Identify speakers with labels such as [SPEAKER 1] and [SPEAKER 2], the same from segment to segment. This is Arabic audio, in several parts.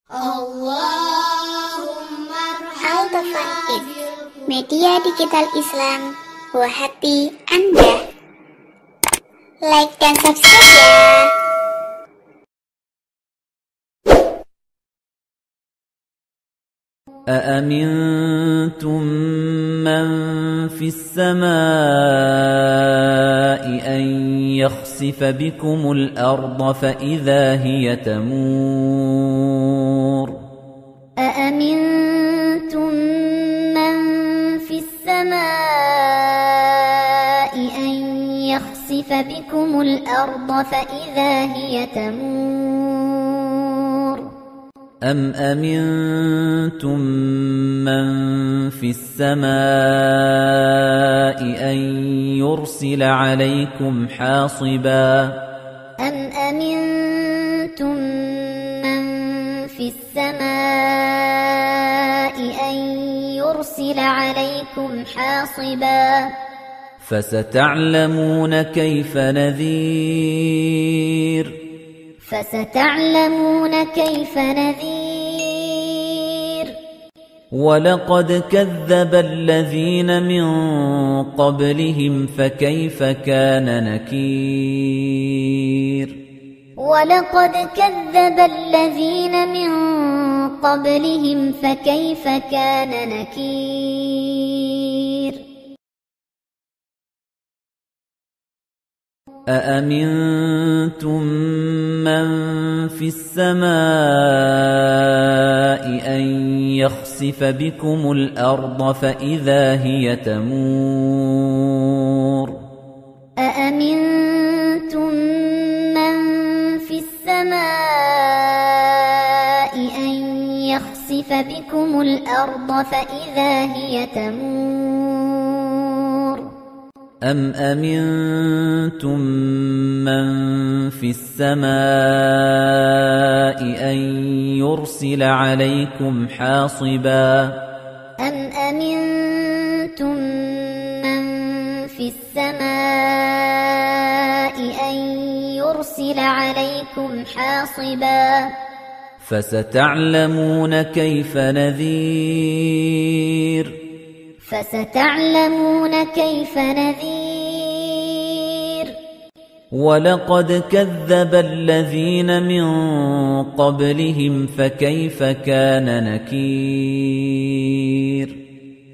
[SPEAKER 1] Allahumma
[SPEAKER 2] Al-Tafaid, media digital Islam, buah hati Anda. Like dan subscribe ya.
[SPEAKER 3] أأمنتم من في السماء أن يخسف بكم الأرض فإذا هي تمور
[SPEAKER 4] أأمنتم من في السماء أن يخسف بكم الأرض فإذا هي تمور
[SPEAKER 3] أم أمنتم من في السماء أن يرسل عليكم حاصبا
[SPEAKER 4] أم أمنتم من في السماء أن يرسل عليكم حاصبا
[SPEAKER 3] فستعلمون كيف نذير ولقد كذب الذين من قبلهم فكيف كان نكير
[SPEAKER 4] ولقد كذب الذين من قبلهم فكيف كان نكير
[SPEAKER 3] أأمنتم من في السماء أن يخسف بكم الأرض فإذا هي تمور
[SPEAKER 4] أأمنتم من في السماء أن يخسف بكم الأرض فإذا هي تمور
[SPEAKER 3] أم أمنتم من في السماء أن يرسل عليكم حاصبا
[SPEAKER 4] أم أمنتم من في السماء أن يرسل عليكم حاصبا
[SPEAKER 3] فستعلمون كيف نذير ولقد كذب الذين من قبلهم فكيف كان نكير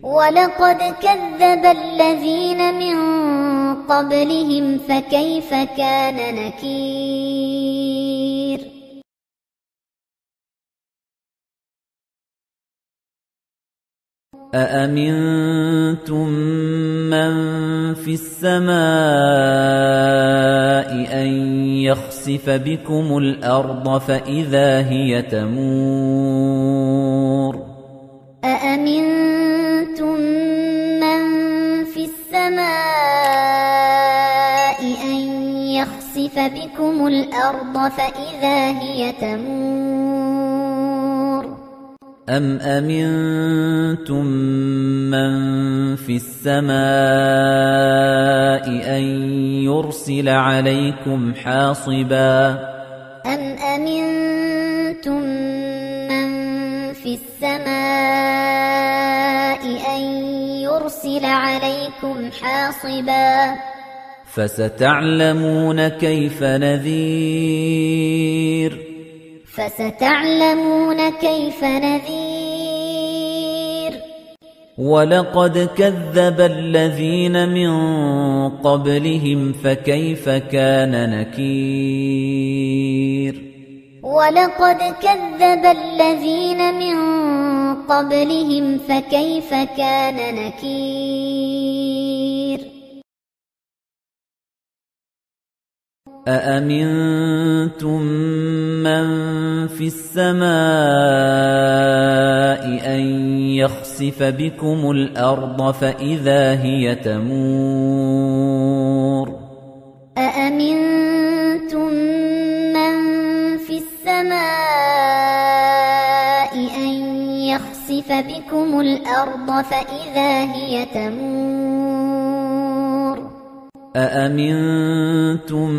[SPEAKER 4] ولقد كذب الذين من قبلهم فكيف كان نكير
[SPEAKER 3] أأمنتم من في السماء أن يخسف بكم الأرض فإذا هي تمور
[SPEAKER 4] أأمنتم من في السماء أن يخسف بكم الأرض فإذا هي تمور
[SPEAKER 3] أم أمنتم من في السماء أن يرسل عليكم حاصبا
[SPEAKER 4] أم أمنتم من في السماء أن يرسل عليكم حاصبا
[SPEAKER 3] فستعلمون كيف نذير ولقد كذب الذين من قبلهم فكيف كان نكير
[SPEAKER 4] ولقد كذب الذين من قبلهم فكيف كان نكير
[SPEAKER 3] أأمنتم من في السماء أن يخسف بكم الأرض فإذا هي تمور
[SPEAKER 4] أأمنتم من في السماء أن يخسف بكم الأرض فإذا هي تمور
[SPEAKER 3] أأمنتم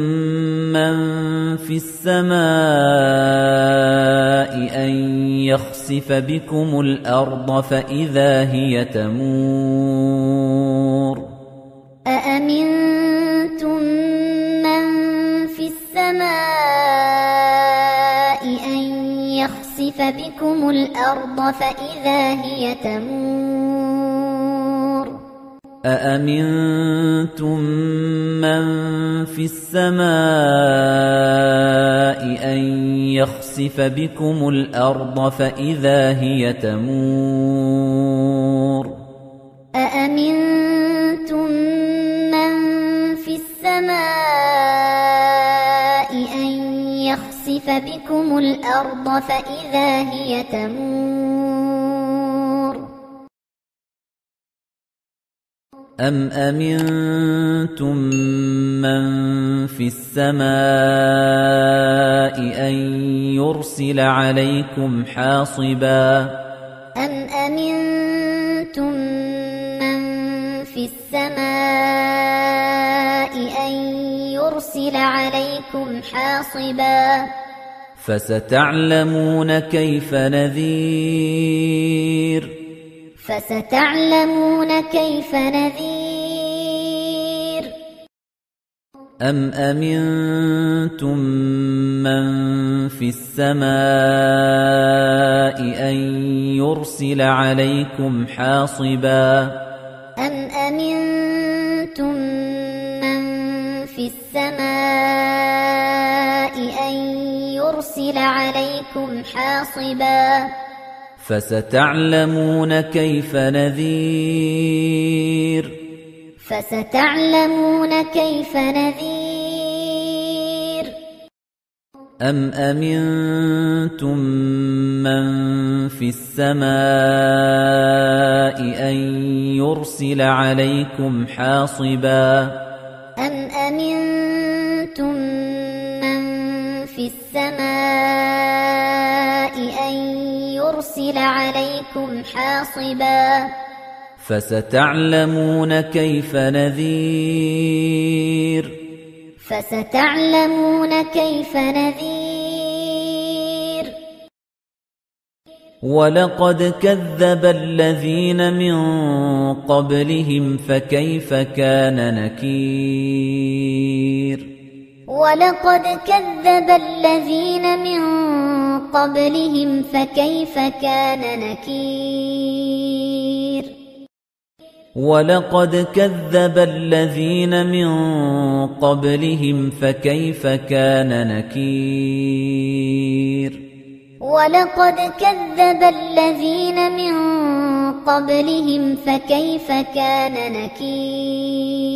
[SPEAKER 3] من في السماء أن يخسف بكم الأرض فإذا هي تمور
[SPEAKER 4] أأمنتم من في السماء أن يخسف بكم الأرض فإذا هي تمور
[SPEAKER 3] أأمنتم من في السماء أن يخسف بكم الأرض فإذا هي تمور
[SPEAKER 4] أأمنتم من في السماء أن يخسف بكم الأرض فإذا هي تمور
[SPEAKER 3] أم أمنتم من في السماء أن يرسل عليكم حاصبا
[SPEAKER 4] أم أمنتم من في السماء أن يرسل عليكم حاصبا
[SPEAKER 3] فستعلمون كيف نذير أم أمنتم من في السماء أن يرسل عليكم حاصبا
[SPEAKER 4] أم أمنتم من في السماء أن يرسل عليكم حاصبا
[SPEAKER 3] فستعلمون كيف نذير أم أمنتم من في السماء أن يرسل عليكم حاصبا
[SPEAKER 4] أم أمنتم من في السماء أن يرسل عليكم حاصبا
[SPEAKER 3] فستعلمون كيف نذير ولقد كذب الذين من قبلهم فكيف كان نكير
[SPEAKER 4] ولقد كذب الذين من قبلهم فكيف كان نكير
[SPEAKER 3] ولقد كذب الذين من قبلهم فكيف كان نكير
[SPEAKER 4] ولقد كذب الذين من قبلهم فكيف كان نكير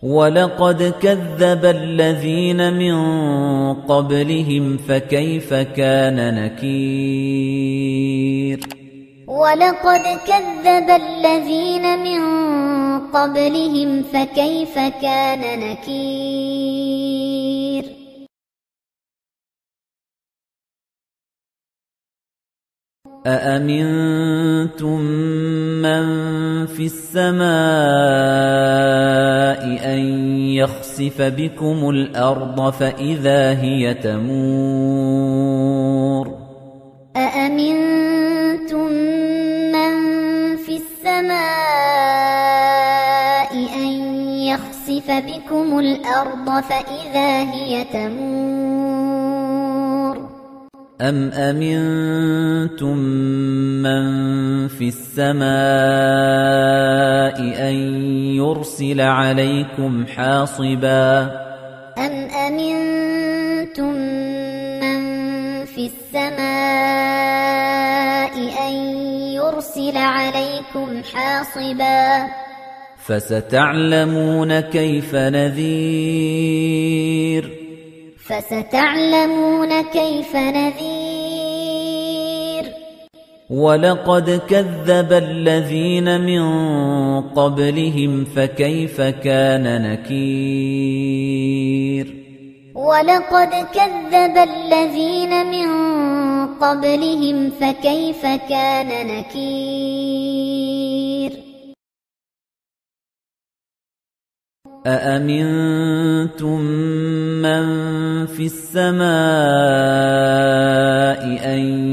[SPEAKER 3] ولقد كذب الذين من قبلهم فكيف كان نكير
[SPEAKER 4] ولقد كذب الذين من قبلهم فكيف كان نكير
[SPEAKER 3] أأمنتم من في السماء أن يخسف بكم الأرض فإذا هي تمور
[SPEAKER 4] أأمنتم من في السماء أن يخسف بكم الأرض فإذا هي تمور
[SPEAKER 3] أم أمنتم من في السماء أن يرسل عليكم حاصبا
[SPEAKER 4] أم أمنتم من في السماء أن يرسل عليكم حاصبا
[SPEAKER 3] فستعلمون كيف نذير ولقد كذب الذين من قبلهم فكيف كان نكير
[SPEAKER 4] ولقد كذب الذين من قبلهم فكيف كان نكير
[SPEAKER 3] أأمنتم من في السماء أن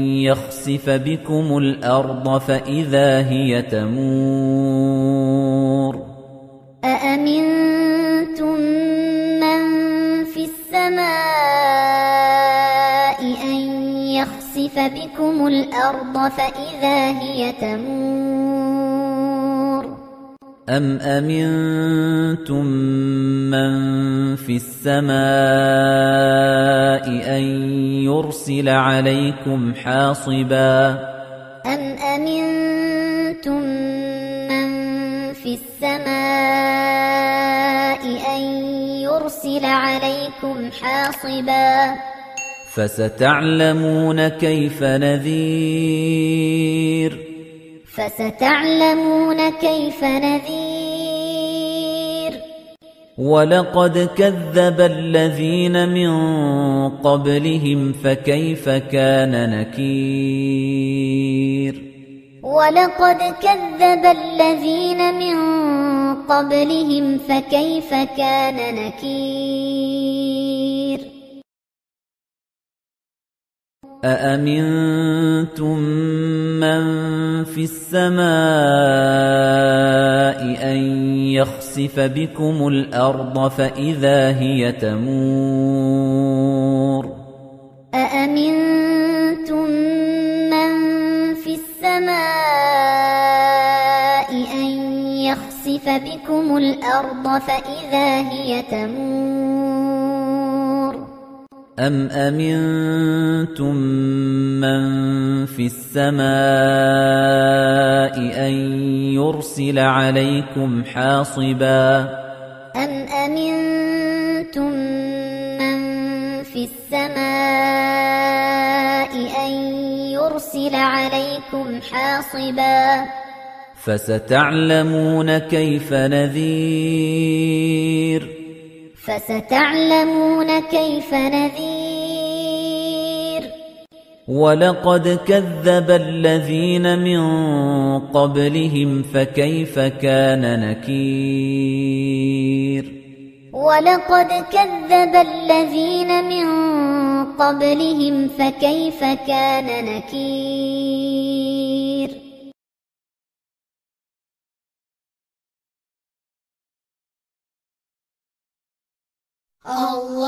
[SPEAKER 3] يخسف بكم الأرض فإذا هي تمور
[SPEAKER 4] أأمنتم من في السماء أن يخسف بكم الأرض فإذا هي تمور
[SPEAKER 3] أم أمنتم من في السماء أن يرسل عليكم حاصبا
[SPEAKER 4] أم أمنتم من في السماء أن يرسل عليكم حاصبا
[SPEAKER 3] فستعلمون كيف نذير ولقد كذب الذين من قبلهم فكيف كان نكير
[SPEAKER 4] ولقد كذب الذين من قبلهم فكيف كان نكير
[SPEAKER 3] أأمنتم من في السماء أن يخسف بكم الأرض فإذا هي تمور
[SPEAKER 4] أأمنتم من في السماء أن يخسف بكم الأرض فإذا هي تمور
[SPEAKER 3] أم أمنتم من في السماء أن يرسل عليكم حاصبا
[SPEAKER 4] أم أمنتم من في السماء أن يرسل عليكم حاصبا
[SPEAKER 3] فستعلمون كيف نذير ولقد كذب الذين من قبلهم فكيف كان نكير
[SPEAKER 4] ولقد كذب الذين من قبلهم فكيف كان نكير
[SPEAKER 2] الله